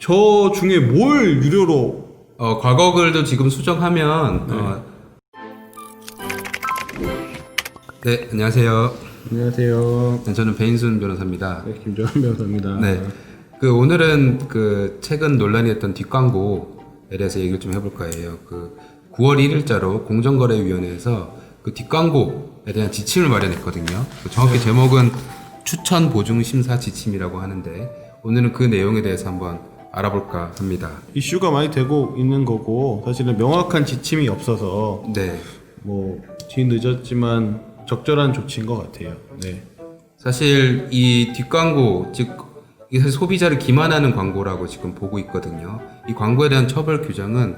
저 중에 뭘 유료로 과거 글도 지금 수정하면 네, 안녕하세요. 안녕하세요. 네, 저는 배인순 변호사입니다. 네, 김정환 변호사입니다. 네. 오늘은 최근 논란이었던 뒷광고에 대해서 얘기를 좀 해볼 거예요. 9월 1일자로 공정거래위원회에서 뒷광고에 대한 지침을 마련했거든요. 정확히 제목은 추천 보증 심사 지침이라고 하는데 오늘은 그 내용에 대해서 한번 알아볼까 합니다. 이슈가 많이 되고 있는 거고 사실은 명확한 지침이 없어서 네. 뒤 늦었지만 적절한 조치인 것 같아요. 네. 사실 이 뒷광고, 즉 이게 사실 소비자를 기만하는 광고라고 지금 보고 있거든요. 이 광고에 대한 처벌 규정은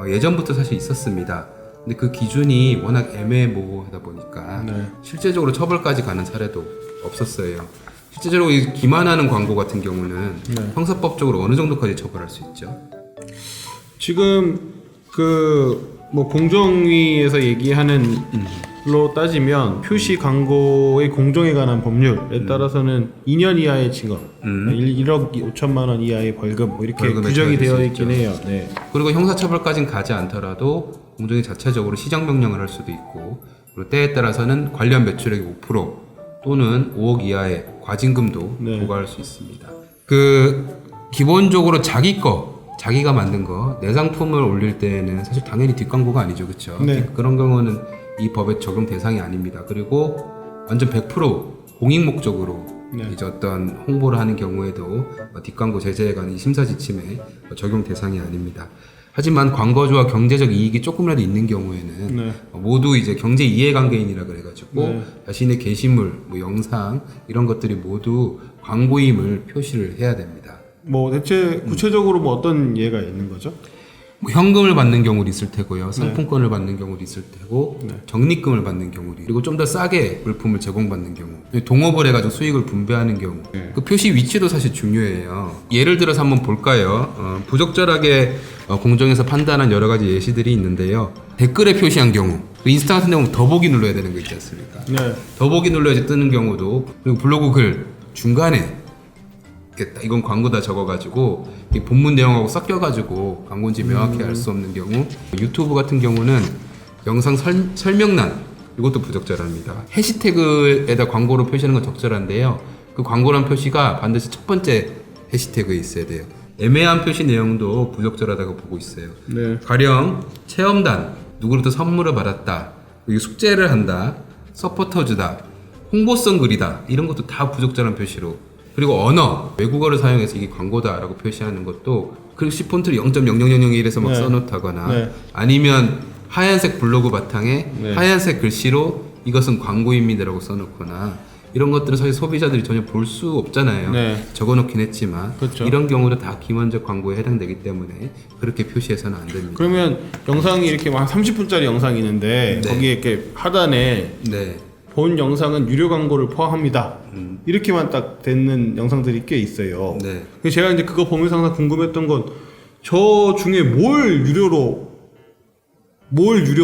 예전부터 사실 있었습니다. 근데 그 기준이 워낙 애매모호하다 보니까 실제적으로 처벌까지 가는 사례도 없었어요. 실제적으로 이 기만하는 광고 같은 경우는 형사법적으로 어느 정도까지 처벌할 수 있죠? 지금 공정위에서 얘기하는 로 따지면 표시 광고의 공정에 관한 법률에 따라서는 2년 이하의 징역, 1억 5천만 원 이하의 벌금 이렇게 규정이 되어 있긴 해요. 네. 그리고 형사처벌까지는 가지 않더라도 공정위 자체적으로 시정명령을 할 수도 있고, 그리고 때에 따라서는 관련 매출액의 5% 또는 5억 이하의 과징금도 부과할 수 있습니다. 기본적으로 자기가 만든 거, 내 상품을 올릴 때는 사실 당연히 뒷광고가 아니죠, 그렇죠? 네. 그런 경우는 이 법의 적용 대상이 아닙니다. 그리고 완전 100% 공익 목적으로 이제 어떤 홍보를 하는 경우에도 뒷광고 제재에 관한 심사 지침에 적용 대상이 아닙니다. 하지만 광고주와 경제적 이익이 조금이라도 있는 경우에는 모두 이제 경제 이해관계인이라 그래가지고 자신의 게시물, 영상 이런 것들이 모두 광고임을 표시를 해야 됩니다. 대체 구체적으로 어떤 예가 있는 거죠? 현금을 받는 경우도 있을 테고요, 상품권을 받는 경우도 있을 테고, 적립금을 받는 경우도, 그리고 좀 더 싸게 물품을 제공받는 경우, 동업을 해가지고 수익을 분배하는 경우, 그 표시 위치도 사실 중요해요. 예를 들어서 한번 볼까요? 부적절하게 공정에서 판단한 여러 가지 예시들이 있는데요. 댓글에 표시한 경우, 인스타 같은 경우 더보기 눌러야 되는 거 있지 않습니까? 더보기 눌러야지 뜨는 경우도, 그리고 블로그 글 중간에 이건 광고다 적어가지고 본문 내용하고 섞여가지고 광고인지 명확히 알 수 없는 경우, 유튜브 같은 경우는 영상 설명란 이것도 부적절합니다. 해시태그에다 광고로 표시하는 건 적절한데요, 그 광고란 표시가 반드시 첫 번째 해시태그에 있어야 돼요. 애매한 표시 내용도 부적절하다고 보고 있어요. 가령 체험단, 누구로부터 선물을 받았다, 숙제를 한다, 서포터즈다, 홍보성 글이다, 이런 것도 다 부적절한 표시로. 그리고 언어, 외국어를 사용해서 이게 광고다라고 표시하는 것도 글씨 폰트를 0.0001에서 막 써놓다거나 아니면 하얀색 블로그 바탕에 하얀색 글씨로 이것은 광고입니다라고 써놓거나, 이런 것들은 사실 소비자들이 전혀 볼 수 없잖아요. 적어놓긴 했지만 이런 경우도 다 기만적 광고에 해당되기 때문에 그렇게 표시해서는 안 됩니다. 그러면 영상이 이렇게 한 30분짜리 영상이 있는데 거기에 이렇게 하단에 본 영상은 유료 광고를 포함합니다, 이렇게만 딱 되는 영상들이 꽤 있어요. 제가 이제 그거 보면서 항상 궁금했던 건 저 중에 뭘 유료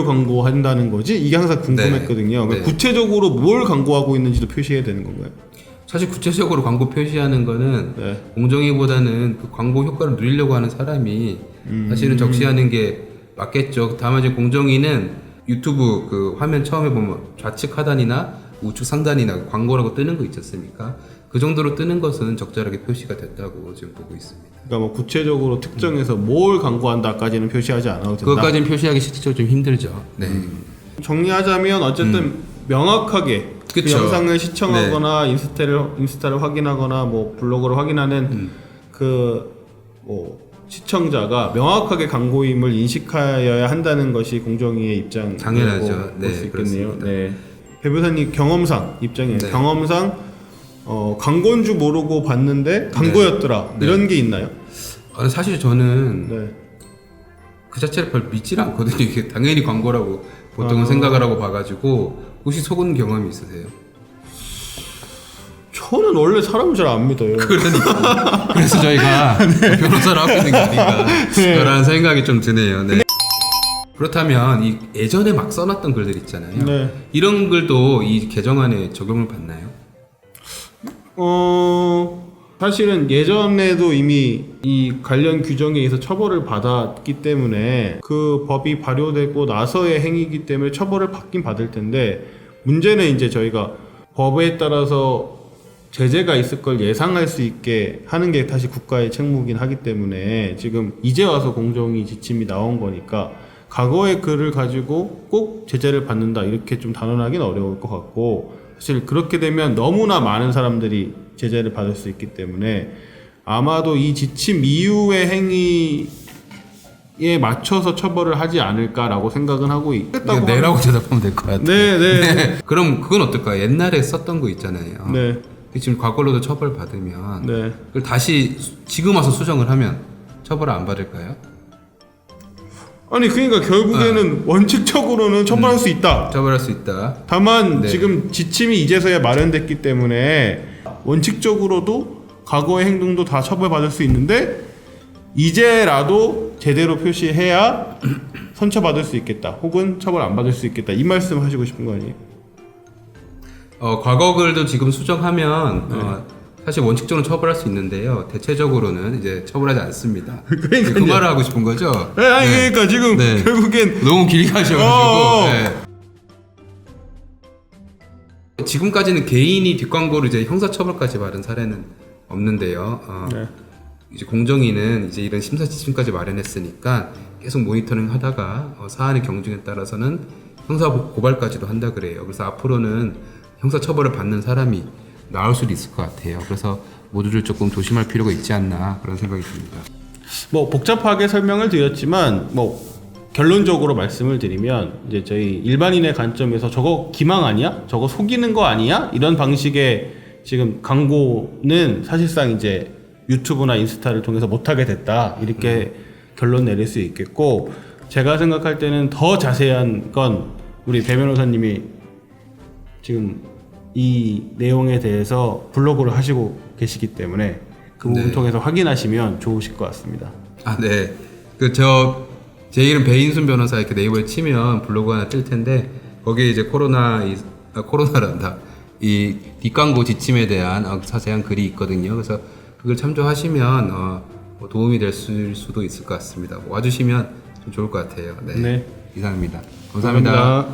광고 한다는 거지? 이게 항상 궁금했거든요. 구체적으로 뭘 광고하고 있는지도 표시해야 되는 건가요? 사실 구체적으로 광고 표시하는 거는 공정위보다는 그 광고 효과를 누리려고 하는 사람이 사실은 적시하는 게 맞겠죠. 다만 이제 공정위는 유튜브 화면 처음에 보면 좌측 하단이나 우측 상단이나 광고라고 뜨는 거 있지 않습니까? 그 정도로 뜨는 것은 적절하게 표시가 됐다고 지금 보고 있습니다. 그러니까 구체적으로 특정해서 뭘 광고한다까지는 표시하지 않아도 된다? 그것까지는 표시하기 실질적으로 좀 힘들죠. 정리하자면 어쨌든 명확하게 그 영상을 시청하거나 인스타를 확인하거나 블로그를 확인하는 시청자가 명확하게 광고임을 인식하여야 한다는 것이 공정위의 입장이라고 당연하죠. 볼 수 있겠네요. 배 변호사님 경험상 입장이에요. 경험상 광고인 줄 모르고 봤는데 광고였더라, 이런 게 있나요? 사실 저는 그 자체를 별 믿질 않거든요. 이게 당연히 광고라고 보통은 생각을 하고 봐가지고. 혹시 속은 경험이 있으세요? 저는 원래 사람을 잘 안 믿어요. 그러니까 그래서 저희가 변호사를 하고 있는 게 아닌가 라는 생각이 좀 드네요. 그렇다면 이 예전에 막 써놨던 글들 있잖아요. 이런 글도 이 개정안에 적용을 받나요? 사실은 예전에도 이미 이 관련 규정에 의해서 처벌을 받았기 때문에 그 법이 발효되고 나서의 행위이기 때문에 처벌을 받긴 받을 텐데, 문제는 이제 저희가 법에 따라서 제재가 있을 걸 예상할 수 있게 하는 게 다시 국가의 책무긴 하기 때문에 지금 이제 와서 공정위 지침이 나온 거니까 과거의 글을 가지고 꼭 제재를 받는다 이렇게 좀 단언하기는 어려울 것 같고, 사실 그렇게 되면 너무나 많은 사람들이 제재를 받을 수 있기 때문에 아마도 이 지침 이후의 행위에 맞춰서 처벌을 하지 않을까라고 생각은 하고 있겠다고. 네라고 대답하면 될 것 같아요. 네. 그럼 그건 어떨까요? 옛날에 썼던 거 있잖아요. 네. 지금 과거로도 처벌 받으면 네. 그걸 다시 지금 와서 수정을 하면 처벌을 안 받을까요? 아니 그러니까 결국에는 원칙적으로는 처벌할 수 있다. 처벌할 수 있다. 다만 지금 지침이 이제서야 마련됐기 때문에 원칙적으로도 과거의 행동도 다 처벌받을 수 있는데 이제라도 제대로 표시해야 선처받을 수 있겠다. 혹은 처벌 안 받을 수 있겠다. 이 말씀 하시고 싶은 거 아니에요? 과거 글도 지금 수정하면 사실 원칙적으로 처벌할 수 있는데요. 대체적으로는 이제 처벌하지 않습니다. 그러니까 그 말을 하고 싶은 거죠. 네, 아니 그러니까 지금 결국엔 너무 길게 하셔가지고. 지금까지는 개인이 뒷광고를 이제 형사처벌까지 받은 사례는 없는데요. 이제 공정위는 이제 이런 심사 지침까지 마련했으니까 계속 모니터링 하다가 사안의 경중에 따라서는 형사 고발까지도 한다 그래요. 그래서 앞으로는 형사 처벌을 받는 사람이 나올 수도 있을 것 같아요. 그래서 모두들 조금 조심할 필요가 있지 않나 그런 생각이 듭니다. 뭐 복잡하게 설명을 드렸지만 뭐 결론적으로 말씀을 드리면 이제 저희 일반인의 관점에서 저거 기망 아니야? 저거 속이는 거 아니야? 이런 방식의 지금 광고는 사실상 이제 유튜브나 인스타를 통해서 못하게 됐다 이렇게 결론 내릴 수 있겠고, 제가 생각할 때는 더 자세한 건 우리 배 변호사님이 지금 이 내용에 대해서 블로그를 하시고 계시기 때문에 그 부분 통해서 확인하시면 좋으실 것 같습니다. 네. 제 이름 배인순 변호사 이렇게 네이버에 치면 블로그 하나 뜰 텐데 거기에 이제 코로나란다. 이 뒷광고 지침에 대한 자세한 글이 있거든요. 그래서 그걸 참조하시면 도움이 될 수도 있을 것 같습니다. 와주시면 좀 좋을 것 같아요. 네. 이상입니다. 감사합니다.